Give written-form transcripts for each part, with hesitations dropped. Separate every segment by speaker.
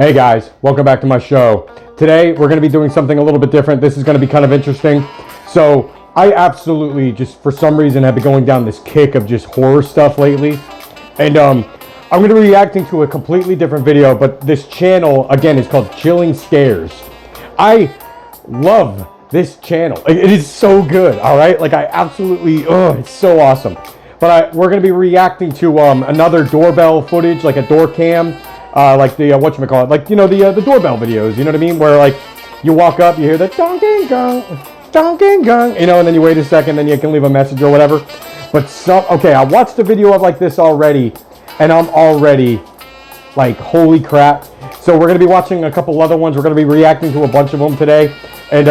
Speaker 1: Hey guys, welcome back to my show. Today we're going to be doing something a little bit different. This is going to be kind of interesting. So I absolutely just for some reason have been going down this kick of just horror stuff lately. And I'm going to be reacting to a completely different video, but this channel again is called Chilling Scares. I love this channel. It is so good, all right? Like I absolutely, it's so awesome. But we're going to be reacting to another doorbell footage, like a door cam. Like the whatchamacallit, like the doorbell videos, you know what I mean, where like you walk up, you hear the donking gong, and then you wait a second, then you can leave a message or whatever. But okay, I watched a video of like this already, and I'm already like, holy crap. So we're gonna be watching a couple other ones. We're gonna be reacting to a bunch of them today, and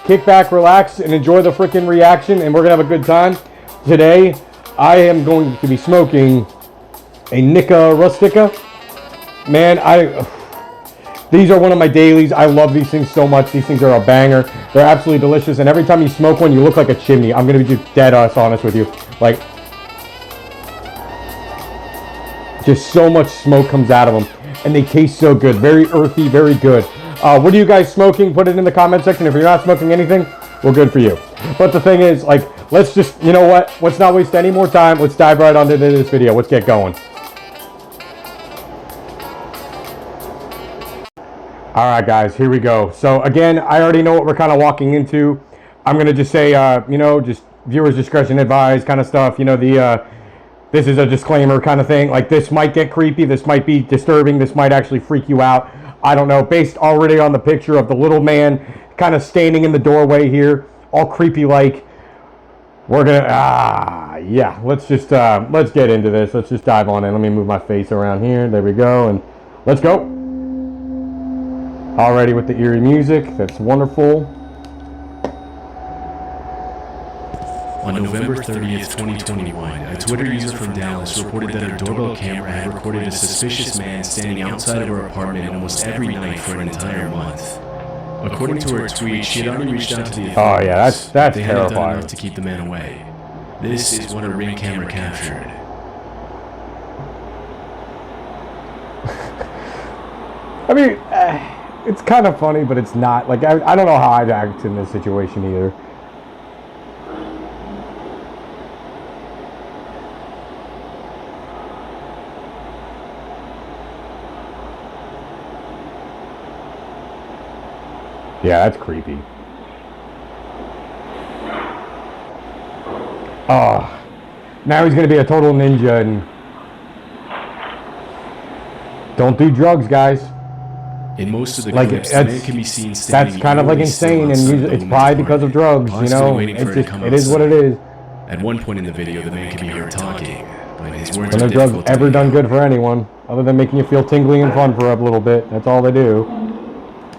Speaker 1: kick back, relax, and enjoy the freaking reaction, and we're gonna have a good time. Today, I am going to be smoking a Nica Rustica. Man, these are one of my dailies. I love these things so much. These things are a banger. They're absolutely delicious. And every time you smoke one, you look like a chimney. I'm going to be just dead honest with you. Like, just so much smoke comes out of them. And they taste so good. Very earthy, very good. What are you guys smoking? Put it in the comment section. If you're not smoking anything, well, good for you. But the thing is, like, let's just, you know what? Let's not waste any more time. Let's dive right onto this video. Let's get going. All right, guys, here we go. So again, I already know what we're kind of walking into. I'm gonna just say, just viewers discretion advised kind of stuff. This is a disclaimer kind of thing. Like, this might get creepy. This might be disturbing. This might actually freak you out. I don't know. Based already on the picture of the little man kind of standing in the doorway here, all creepy like. We're gonna, yeah. Let's just let's get into this. Let's just dive on in. Let me move my face around here. There we go, and let's go. Already with the eerie music, that's wonderful.
Speaker 2: On November 30th, 2021, a Twitter user from Dallas reported that her doorbell camera had recorded a suspicious man standing outside of her apartment almost every night for an entire month. According to her tweet, she had already reached out to the authorities.
Speaker 1: Oh yeah, that's
Speaker 2: they hadn't
Speaker 1: terrifying.
Speaker 2: done enough to keep the man away. This is what her Ring camera captured.
Speaker 1: I mean, it's kind of funny, but it's not. Like, I don't know how I'd act in this situation either. Yeah, that's creepy. Oh, now he's gonna be a total ninja and don't do drugs, guys.
Speaker 2: In most of the
Speaker 1: like,
Speaker 2: clips, the man can be seen standing.
Speaker 1: That's kind of like insane, and it's probably because of drugs, you know? It is what it is.
Speaker 2: At one point in the video, the man can be heard talking, but his words
Speaker 1: When
Speaker 2: are
Speaker 1: no drugs
Speaker 2: difficult to
Speaker 1: ever
Speaker 2: make
Speaker 1: done
Speaker 2: out.
Speaker 1: good for anyone, other than making you feel tingly and fun for a little bit. That's all they do.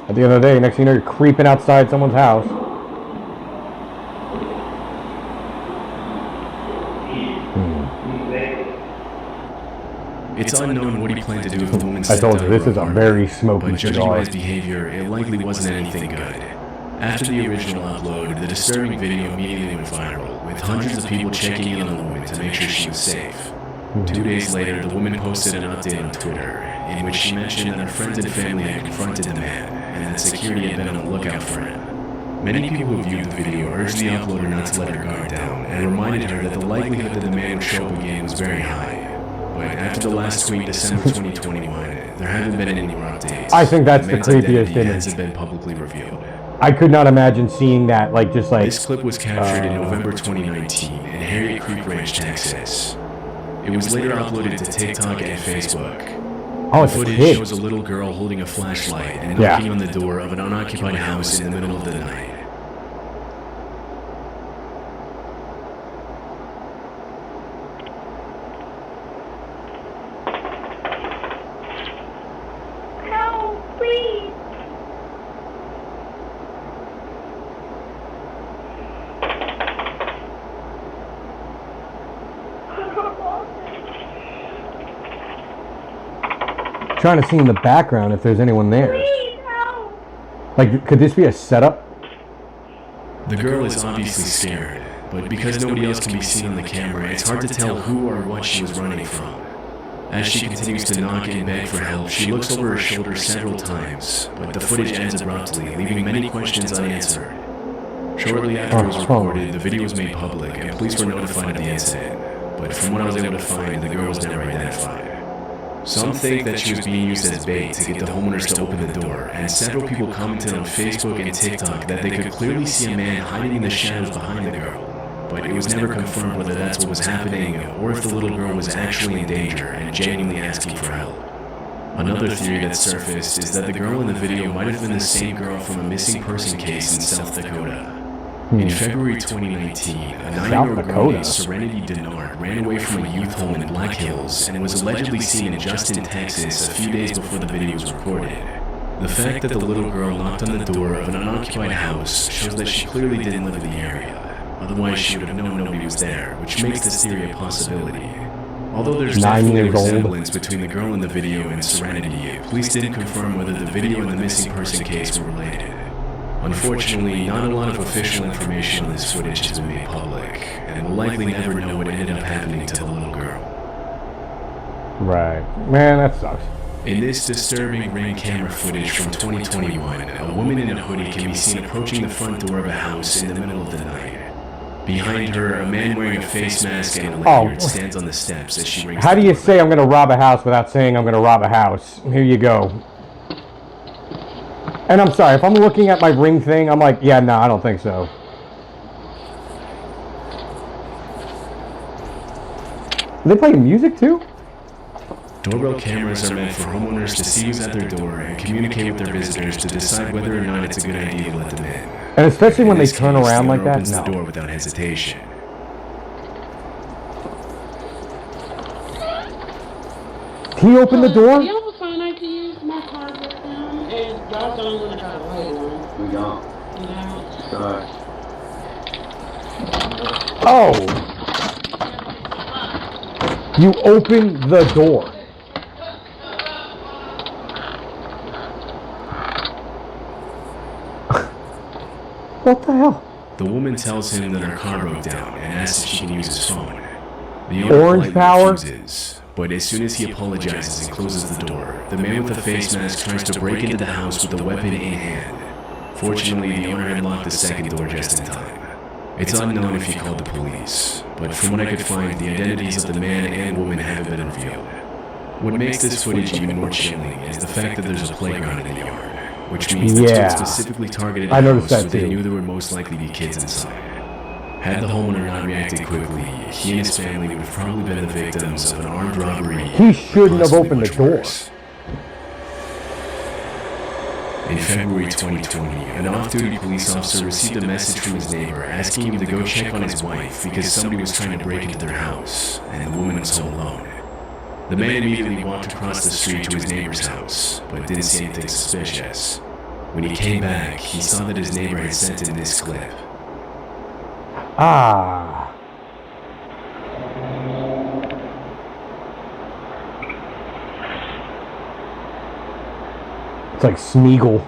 Speaker 1: At the end of the day, next thing you know, you're creeping outside someone's house.
Speaker 2: It's unknown what he planned to do if the woman
Speaker 1: I
Speaker 2: stepped
Speaker 1: told
Speaker 2: out
Speaker 1: you,
Speaker 2: of
Speaker 1: this
Speaker 2: her
Speaker 1: is a
Speaker 2: apartment,
Speaker 1: very smoky
Speaker 2: but judging by
Speaker 1: cigar.
Speaker 2: his behavior, it likely wasn't anything good. After the original upload, the disturbing video immediately went viral, with hundreds of people checking in on the woman to make sure she was safe. 2 days later, the woman posted an update on Twitter, in which she mentioned that her friends and family had confronted the man, and that security had been on the lookout for him. Many people who viewed the video urged the uploader not to let her guard down, and reminded her that the likelihood that the man would show up again was very high. But after the last tweet, December 2021, there haven't been any more updates.
Speaker 1: I think that's the
Speaker 2: man's
Speaker 1: creepiest
Speaker 2: identity
Speaker 1: image.
Speaker 2: hasn't been publicly revealed.
Speaker 1: I could not imagine seeing that, like, just like...
Speaker 2: This clip was captured in November 2019 in Harriet Creek Ranch, Texas. It was later uploaded to TikTok and Facebook.
Speaker 1: Oh,
Speaker 2: The
Speaker 1: it's a
Speaker 2: footage
Speaker 1: kid.
Speaker 2: shows a little girl holding a flashlight and
Speaker 1: Yeah.
Speaker 2: knocking on the door of an unoccupied house in the middle of the night.
Speaker 1: Trying to see in the background if there's anyone there. Like, could this be a setup?
Speaker 2: The girl is obviously scared, but because nobody else can be seen on the camera, it's hard to tell who or what she was running from. As she continues to knock and beg for help, she looks over her shoulder several times, but the footage ends abruptly, leaving many questions unanswered. Shortly after it was recorded, the video was made public, and police were notified of the incident. But from what I was able to find, the girl was never identified. Some think that she was being used as bait to get the homeowners to open the door, and several people commented on Facebook and TikTok that they could clearly see a man hiding in the shadows behind the girl. But it was never confirmed whether that's what was happening or if the little girl was actually in danger and genuinely asking for help. Another theory that surfaced is that the girl in the video might have been the same girl from a missing person case in South Dakota. In February 2019, a 9-year-old girl named Serenity Denard ran away from a youth home in Black Hills and was allegedly seen in Justin, Texas a few days before the video was recorded. The fact that the little girl knocked on the door of an unoccupied house shows that she clearly didn't live in the area. Otherwise, she would have known nobody was there, which makes this theory a possibility. Although there's definitely a resemblance between the girl in the video and Serenity, police didn't confirm whether the video and the missing person case were related. Unfortunately, not a lot of official information on this footage has been made public, and we'll likely never know what ended up happening to the little girl.
Speaker 1: Right. Man, that sucks.
Speaker 2: In this disturbing Ring camera footage from 2021, a woman in a hoodie can be seen approaching the front door of a house in the middle of the night. Behind her, a man wearing a face mask and a lanyard stands on the steps as she rings.
Speaker 1: How do you say I'm going to rob a house without saying I'm going to rob a house? Here you go. And I'm sorry, if I'm looking at my Ring thing, I'm like, yeah, no, I don't think so. Are they playing music too?
Speaker 2: Doorbell cameras are meant for homeowners to see who's at their door and communicate with their visitors to decide whether or not it's a good idea to let them in.
Speaker 1: And especially when they turn around like that,
Speaker 2: opens the door without hesitation.
Speaker 1: He opened the door?
Speaker 3: You ever find I can use my card with them? And y'all don't want to try to play one.
Speaker 4: We don't.
Speaker 3: You know?
Speaker 4: Sorry.
Speaker 1: Oh! You opened the door. What the hell?
Speaker 2: The woman tells him that her car broke down and asks if she can use his phone. The
Speaker 1: Orange power?
Speaker 2: refuses, but as soon as he apologizes and closes the door, the man with the face mask tries to break into the house with the weapon in hand. Fortunately, the owner had locked the second door just in time. It's unknown if he called the police, but from what I could find, the identities of the man and woman haven't been revealed. What makes this footage even more chilling is the fact that there's a playground in the yard, which means the two specifically targeted the house where they knew there would most likely be kids inside. Had the homeowner not reacted quickly, he and his family would have probably been the victims of an armed robbery.
Speaker 1: He shouldn't have opened the door.
Speaker 2: In February 2020, an off-duty police officer received a message from his neighbor asking him to go check on his wife because somebody was trying to break into their house, and the woman was home alone. The man immediately walked across the street to his neighbor's house, but didn't see anything suspicious. When he came back, he saw that his neighbor had sent in this clip.
Speaker 1: Ah. It's like Smeagol.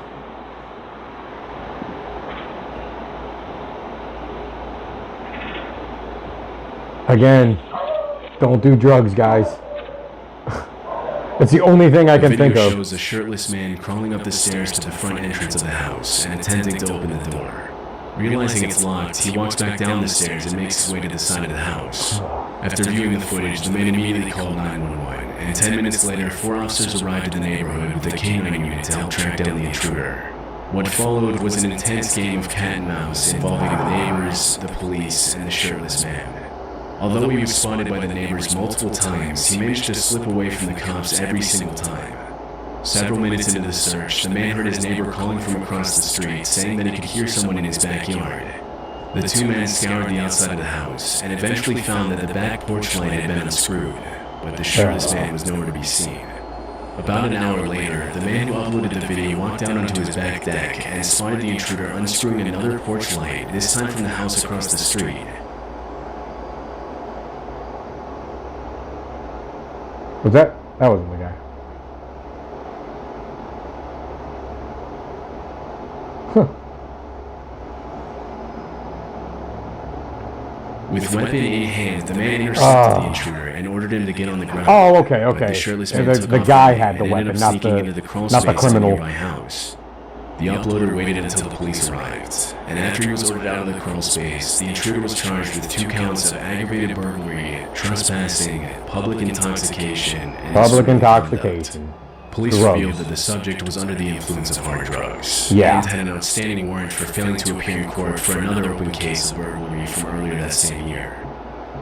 Speaker 1: Again, don't do drugs, guys. It's the only thing I can think of.
Speaker 2: The video shows a shirtless man crawling up the stairs to the front entrance of the house and attempting to open the door. Realizing it's locked, he walks back down the stairs and makes his way to the side of the house. After viewing the footage, the man immediately called 911, and 10 minutes later, 4 officers arrived at the neighborhood with a canine unit to help track down the intruder. What followed was an intense game of cat and mouse involving the neighbors, the police, and the shirtless man. Although he was spotted by the neighbors multiple times, he managed to slip away from the cops every single time. Several minutes into the search, the man heard his neighbor calling from across the street, saying that he could hear someone in his backyard. The two men scoured the outside of the house, and eventually found that the back porch light had been unscrewed, but the shirtless man was nowhere to be seen. About an hour later, the man who uploaded the video walked out onto his back deck and spotted the intruder unscrewing another porch light, this time from the house across the street.
Speaker 1: Was that? That wasn't the guy. Huh.
Speaker 2: With weapon in hand, the man intercepted the intruder and ordered him to get on the ground.
Speaker 1: Oh, okay,
Speaker 2: But
Speaker 1: okay.
Speaker 2: the shirtless
Speaker 1: And
Speaker 2: man took
Speaker 1: the
Speaker 2: off
Speaker 1: guy
Speaker 2: running
Speaker 1: had the
Speaker 2: and ended
Speaker 1: weapon,
Speaker 2: up
Speaker 1: not
Speaker 2: sneaking
Speaker 1: the
Speaker 2: into the crawl
Speaker 1: not the
Speaker 2: space of a
Speaker 1: criminal.
Speaker 2: nearby house. The uploader waited until the police arrived, and after he was ordered out of the crawl space, the intruder was charged with 2 counts of aggravated burglary, trespassing, public intoxication, and
Speaker 1: Public
Speaker 2: disorderly
Speaker 1: intoxication.
Speaker 2: conduct. Police
Speaker 1: Drugs.
Speaker 2: revealed that the subject was under the influence of hard drugs,
Speaker 1: Yeah.
Speaker 2: and had an outstanding warrant for failing to appear in court for another open case of burglary from earlier that same year.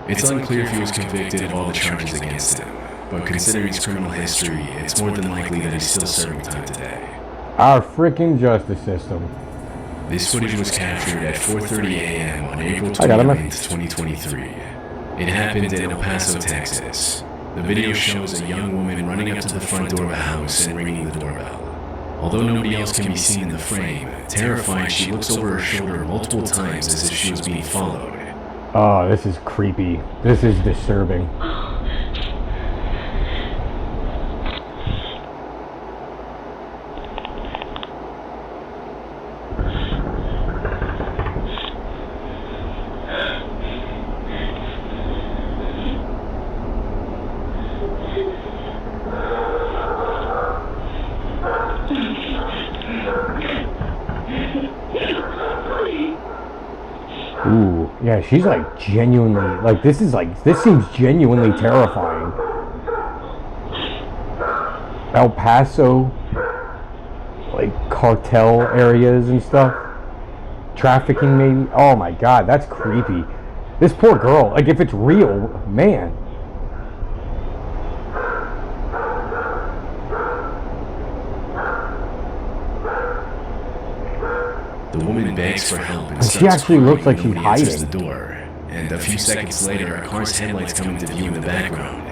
Speaker 2: It's unclear if he was convicted of all the charges against him, but considering his criminal history, it's more than likely that he's still serving time today.
Speaker 1: Our freaking justice system.
Speaker 2: This footage was captured at 4:30 a.m. on April
Speaker 1: I got him.
Speaker 2: 29th, 2023. It happened in El Paso, Texas. The video shows a young woman running up to the front door of a house and ringing the doorbell. Although nobody else can be seen in the frame, terrified, she looks over her shoulder multiple times as if she was being followed.
Speaker 1: Oh, this is creepy. This is disturbing. Ooh, yeah, she's like genuinely, like this seems genuinely terrifying. El Paso, like cartel areas and stuff. Trafficking maybe. Oh my god, that's creepy. This poor girl, like if it's real, man.
Speaker 2: The woman begs for help and
Speaker 1: She actually looks like she's
Speaker 2: nobody answers
Speaker 1: hiding.
Speaker 2: the door. And a few seconds later, a car's headlights come into view in the background.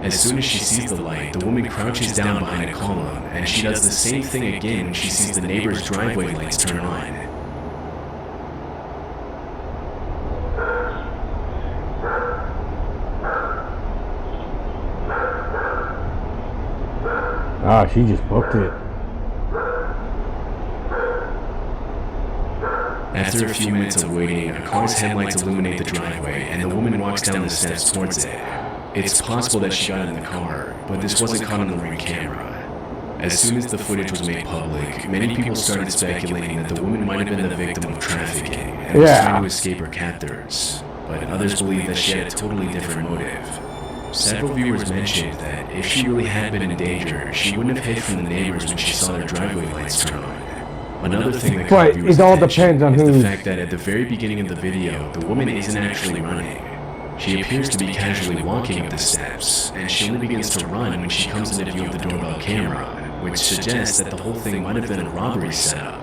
Speaker 2: As soon as she sees the light, the woman crouches down behind a column, and she does the same thing again when she sees the neighbor's driveway lights turn on.
Speaker 1: Ah, she just booked it.
Speaker 2: After a few minutes of waiting, a car's headlights illuminate the driveway, and the woman walks down the steps towards it. It's possible that she got in the car, but this wasn't caught on the ring camera. As soon as the footage was made public, many people started speculating that the woman might have been the victim of trafficking and was trying to escape her captors, but others believe that she had a totally different motive. Several viewers mentioned that if she really had been in danger, she wouldn't have hid from the neighbors when she saw their driveway lights turn on. Another thing that caught viewers'
Speaker 1: it all
Speaker 2: attention
Speaker 1: depends on
Speaker 2: is
Speaker 1: who's...
Speaker 2: the fact that at the very beginning of the video, the woman isn't actually running. She appears to be casually walking up the steps, and she only begins to run when she comes into view of the doorbell camera, which suggests that the whole thing might have been a robbery setup.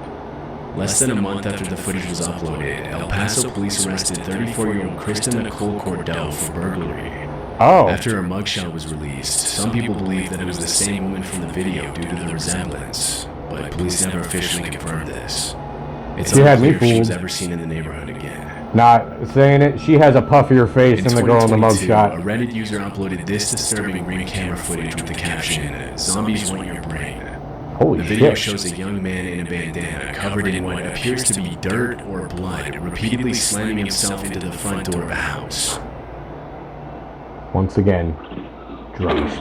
Speaker 2: Less than a month after the footage was uploaded, El Paso police arrested 34-year-old Kristen Nicole Cordell for burglary.
Speaker 1: Oh.
Speaker 2: After her mugshot was released, some people believe that it was the same woman from the video due to the resemblance, but police never officially confirmed this. It's unclear if she was ever seen in the neighborhood again.
Speaker 1: Not saying it. She has a puffier face than the girl in the mugshot.
Speaker 2: A Reddit user uploaded this disturbing ring camera footage with the caption, "Zombies want your brain."
Speaker 1: Holy
Speaker 2: shit. The video
Speaker 1: shit.
Speaker 2: shows a young man in a bandana covered in what appears to be dirt or blood, repeatedly slamming himself into the front door of a house.
Speaker 1: Once again, drugs.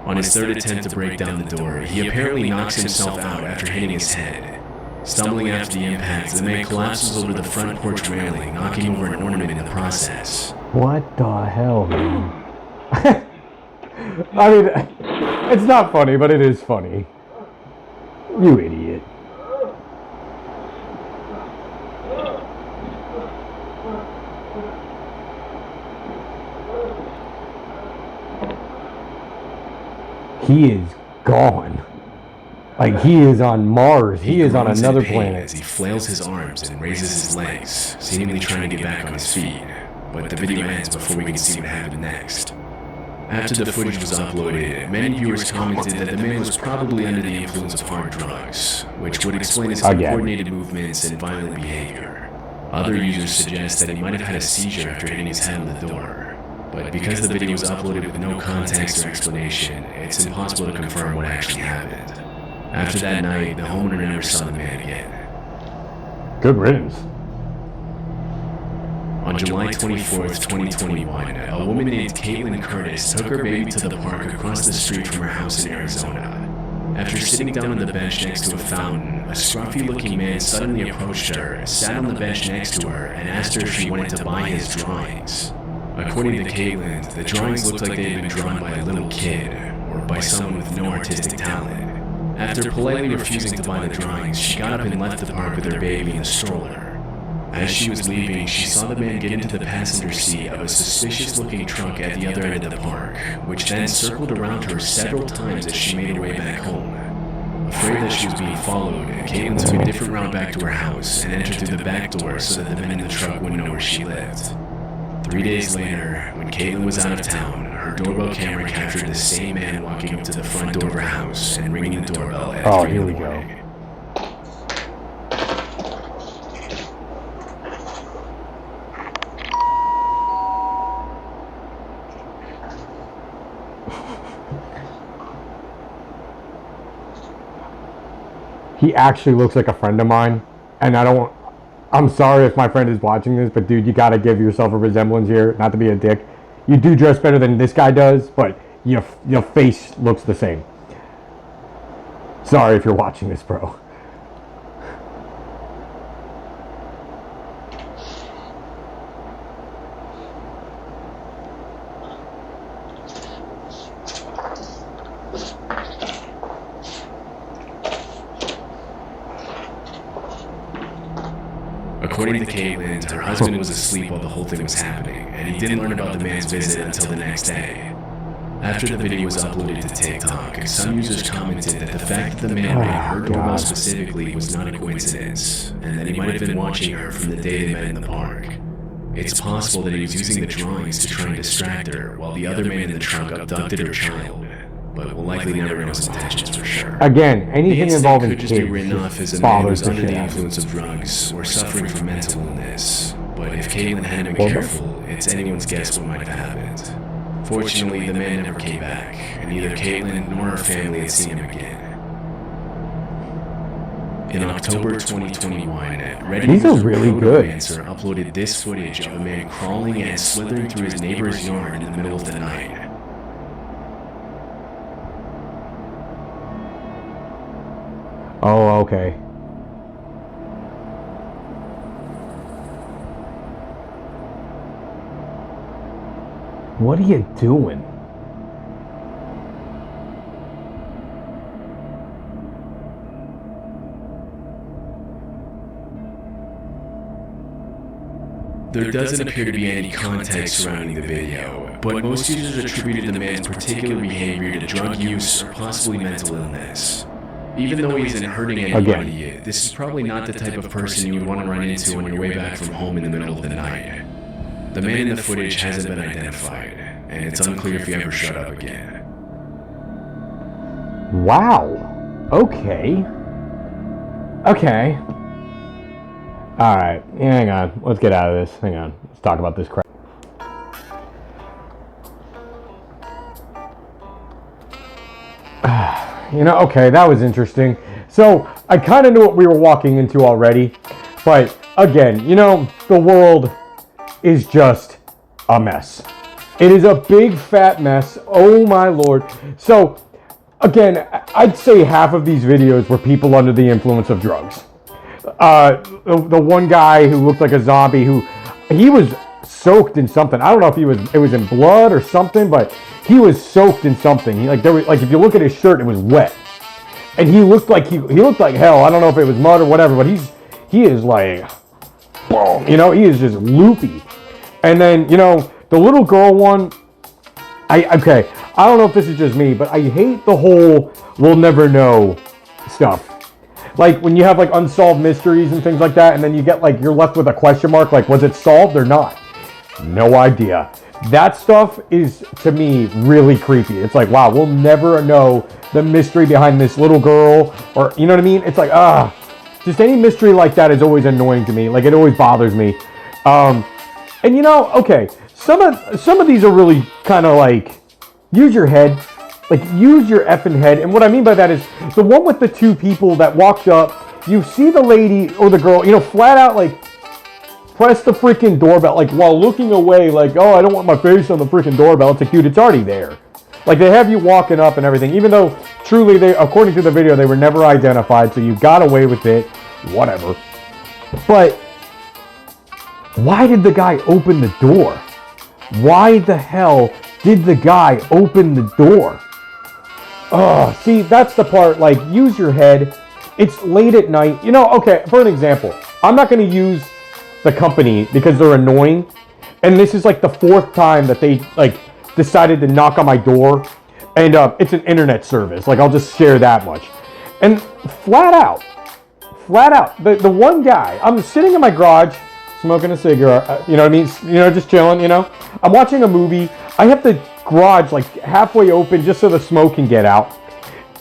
Speaker 2: On his third attempt to break down the door, he apparently knocks himself out after hitting his head. Stumbling after the impact, the man collapses over the front porch railing, knocking over an ornament in the process.
Speaker 1: What the hell, man? I mean, it's not funny, but it is funny. You idiot. He is gone. Like he is on Mars. He is on another planet.
Speaker 2: As he flails his arms and raises his legs, seemingly trying to get back on his feet. But the video ends before we can see what happened next. After the footage was uploaded, many viewers commented that the man was probably under the influence of hard drugs, which would explain his uncoordinated movements and violent behavior. Other users suggest that he might have had a seizure after hitting his head on the door. But because the video was uploaded with no context or explanation, it's impossible to confirm what actually happened. After that night, the homeowner never saw the man again.
Speaker 1: Good riddance.
Speaker 2: On July 24th, 2021, a woman named Caitlin Curtis took her baby to the park across the street from her house in Arizona. After sitting down on the bench next to a fountain, a scruffy-looking man suddenly approached her, sat on the bench next to her, and asked her if she wanted to buy his drawings. According to Caitlin, the drawings looked like they had been drawn by a little kid, or by someone with no artistic talent. After politely refusing to buy the drawings, she got up and left the park with her baby in a stroller. As she was leaving, she saw the man get into the passenger seat of a suspicious-looking truck at the other end of the park, which then circled around her several times as she made her way back home. Afraid that she was being followed, Caitlin took a different route back to her house and entered through the back door so that the men in the truck wouldn't know where she lived. 3 days later, when Caitlin was out of town, her doorbell camera captured the same man walking up to the front door of her house and ringing the doorbell at 3 in the morning.
Speaker 1: He actually looks like a friend of mine, and I'm sorry if my friend is watching this, but dude, you gotta give yourself a resemblance here, not to be a dick. You do dress better than this guy does, but your face looks the same. Sorry if you're watching this, bro.
Speaker 2: According to Caitlin, her husband was asleep while the whole thing was happening, and he didn't learn about the man's visit until the next day. After the video was uploaded to TikTok, some users commented that the fact that the man rang her doorbell specifically was not a coincidence, and that he might have been watching her from the day they met in the park. It's possible that he was using the drawings to try and distract her, while the other man in the truck abducted her child, but we'll likely never know his intentions for sure.
Speaker 1: Again, anything involving
Speaker 2: could just
Speaker 1: kids
Speaker 2: be written off as a man who was under the influence of drugs or suffering from mental illness. But if Caitlin hadn't been careful, it's anyone's guess what might have happened. Fortunately, the man never came back, and neither Caitlin nor her family had seen him again. In October 2021, Reddit user Protomancer uploaded this footage of a man crawling and slithering through his neighbor's yard in the middle of the night.
Speaker 1: Oh, okay. What are you doing?
Speaker 2: There doesn't appear to be any context surrounding the video, but most users attributed the man's particular behavior to drug use or possibly mental illness. Even though he isn't hurting anybody, this is probably not the type of person you would want to run into on your way back from home in the middle of the night. The man in the footage hasn't been identified, and it's unclear if he ever showed up again.
Speaker 1: Wow. Okay. Okay. Alright, hang on. Let's get out of this. Hang on. Let's talk about this crap. You know, okay, that was interesting. So, I kind of knew what we were walking into already. But, again, you know, the world is just a mess. It is a big, fat mess. Oh, my Lord. So, again, I'd say half of these videos were people under the influence of drugs. The one guy who looked like a zombie, he was soaked in something. I don't know if it was in blood or something, but he was soaked in something. If you look at his shirt, it was wet, and he looked like hell. I don't know if it was mud or whatever, but he is like, boom, you know, he is just loopy. And then, you know, the little girl one, I don't know if this is just me, but I hate the whole we'll never know stuff. Like when you have like unsolved mysteries and things like that, and then you get like, you're left with a question mark, like was it solved or not? No idea. That stuff is, to me, really creepy. It's like, wow, we'll never know the mystery behind this little girl, or, you know what I mean? It's like, just any mystery like that is always annoying to me. Like, it always bothers me. And you know, okay, some of these are really kind of like, use your head. Like, use your effing head. And what I mean by that is the one with the two people that walked up, you see the lady or the girl, you know, flat out, like, press the freaking doorbell, like, while looking away, like, oh, I don't want my face on the freaking doorbell. It's like, dude, it's already there. Like, they have you walking up and everything, even though truly they, according to the video, they were never identified, so you got away with it, whatever. But why did the guy open the door? Why the hell did the guy open the door? Oh, see, that's the part, like, use your head. It's late at night. You know, okay, for an example, I'm not going to use the company because they're annoying. And this is like the 4th time that they, like, decided to knock on my door. And it's an internet service. Like, I'll just share that much. And flat out, the one guy, I'm sitting in my garage, smoking a cigarette, you know what I mean? You know, just chilling, you know? I'm watching a movie. I have the garage, like, halfway open just so the smoke can get out.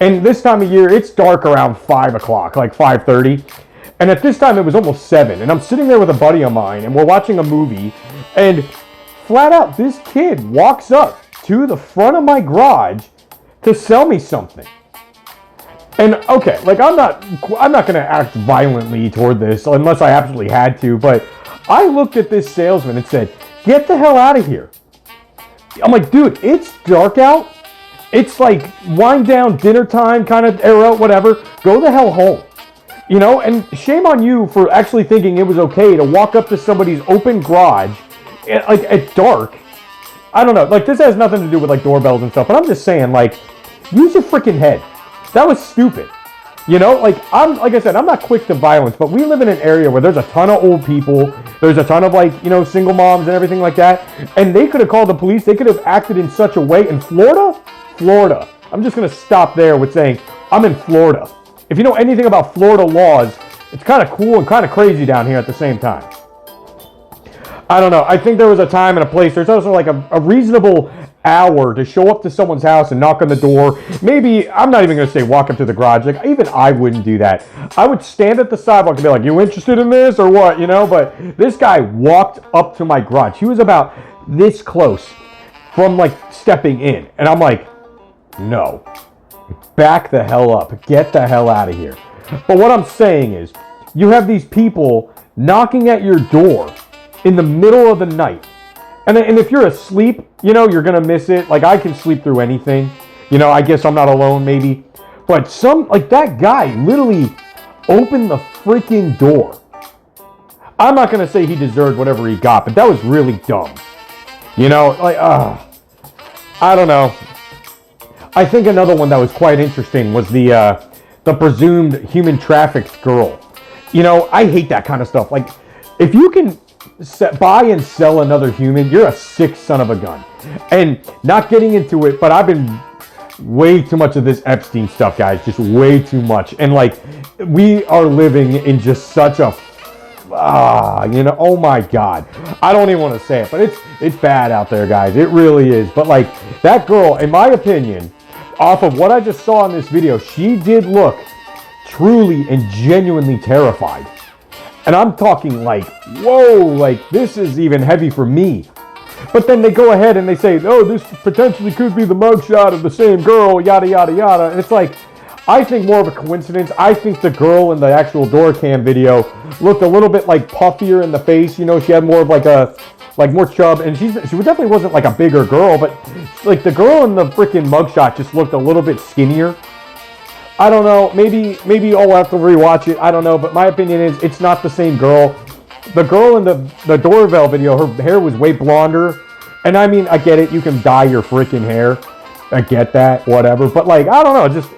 Speaker 1: And this time of year, it's dark around 5 o'clock, like 5:30. And at this time, it was almost 7. And I'm sitting there with a buddy of mine, and we're watching a movie. And flat out, this kid walks up to the front of my garage to sell me something. And okay, like, I'm not going to act violently toward this unless I absolutely had to. But I looked at this salesman and said, get the hell out of here. I'm like, dude, it's dark out. It's like wind down, dinner time kind of era, whatever. Go the hell home. You know, and shame on you for actually thinking it was okay to walk up to somebody's open garage at dark. I don't know. Like, this has nothing to do with, like, doorbells and stuff. But I'm just saying, like, use your freaking head. That was stupid. You know, like I said, I'm not quick to violence, but we live in an area where there's a ton of old people. There's a ton of, like, you know, single moms and everything like that. And they could have called the police. They could have acted in such a way. In Florida, I'm just going to stop there with saying, I'm in Florida. If you know anything about Florida laws, it's kind of cool and kind of crazy down here at the same time. I don't know. I think there was a time and a place. There's also like a reasonable hour to show up to someone's house and knock on the door. Maybe, I'm not even going to say walk up to the garage. Like, even I wouldn't do that. I would stand at the sidewalk and be like, you interested in this or what? You know, but this guy walked up to my garage. He was about this close from, like, stepping in. And I'm like, no. Back the hell up. Get the hell out of here. But what I'm saying is, you have these people knocking at your door in the middle of the night. And if you're asleep, you know, you're going to miss it. Like, I can sleep through anything. You know, I guess I'm not alone, maybe. But that guy literally opened the freaking door. I'm not going to say he deserved whatever he got, but that was really dumb. You know, like, I don't know. I think another one that was quite interesting was the presumed human trafficked girl. You know, I hate that kind of stuff. Like, if you can buy and sell another human, you're a sick son of a gun. And not getting into it, but I've been way too much of this Epstein stuff, guys. Just way too much. And, like, we are living in just such a you know, oh my God. I don't even want to say it, but it's bad out there, guys. It really is. But, like, that girl, in my opinion, off of what I just saw in this video, she did look truly and genuinely terrified. And I'm talking like, whoa, like, this is even heavy for me. But then they go ahead and they say, oh, this potentially could be the mugshot of the same girl, yada, yada, yada. And it's like, I think more of a coincidence. I think the girl in the actual door cam video looked a little bit like puffier in the face. You know, she had more of like more chub, and she definitely wasn't like a bigger girl, but like the girl in the freaking mugshot just looked a little bit skinnier. I don't know. Maybe I'll have to rewatch it. I don't know, but my opinion is it's not the same girl. The girl in the Doorbell video, her hair was way blonder, and I mean, I get it. You can dye your freaking hair. I get that, whatever. But, like, I don't know, just.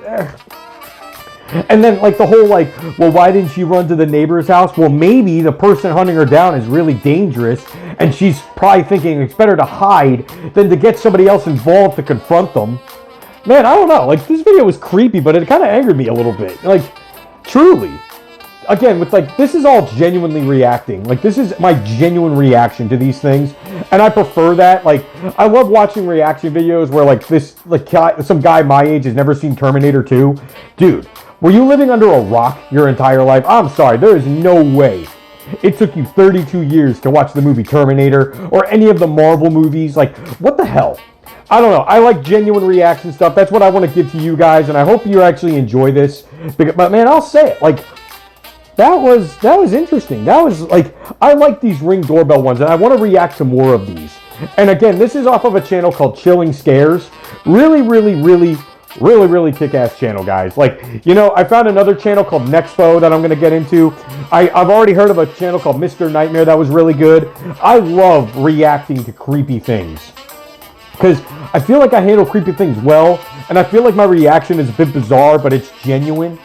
Speaker 1: And then, like, the whole, like, well, why didn't she run to the neighbor's house? Well, maybe the person hunting her down is really dangerous, and she's probably thinking it's better to hide than to get somebody else involved to confront them. Man, I don't know. Like, this video was creepy, but it kind of angered me a little bit. Like, truly. Again, with, like, this is all genuinely reacting. Like, this is my genuine reaction to these things. And I prefer that. Like, I love watching reaction videos where, like, some guy my age has never seen Terminator 2. Dude, were you living under a rock your entire life? I'm sorry, there is no way it took you 32 years to watch the movie Terminator or any of the Marvel movies. Like, what the hell? I don't know. I like genuine reaction stuff. That's what I want to give to you guys, and I hope you actually enjoy this. But man, I'll say it, like, that was interesting. That was like, I like these Ring doorbell ones, and I want to react to more of these. And again, this is off of a channel called Chilling Scares. Really kick-ass channel, guys. Like, you know, I found another channel called Nexpo that I'm going to get into. I've already heard of a channel called Mr. Nightmare that was really good. I love reacting to creepy things, because I feel like I handle creepy things well, and I feel like my reaction is a bit bizarre, but it's genuine.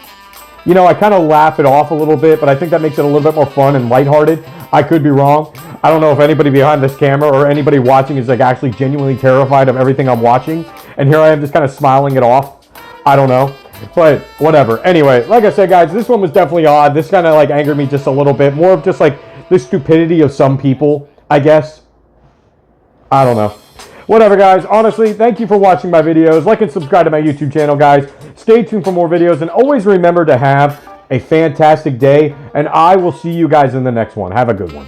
Speaker 1: You know, I kind of laugh it off a little bit, but I think that makes it a little bit more fun and lighthearted. I could be wrong. I don't know if anybody behind this camera or anybody watching is like actually genuinely terrified of everything I'm watching, and here I am just kind of smiling it off. I don't know, but whatever. Anyway, like I said, guys, this one was definitely odd. This kind of like angered me just a little bit. More of just like the stupidity of some people, I guess. I don't know. Whatever, guys. Honestly, thank you for watching my videos. Like and subscribe to my YouTube channel, guys. Stay tuned for more videos, and always remember to have a fantastic day, and I will see you guys in the next one. Have a good one.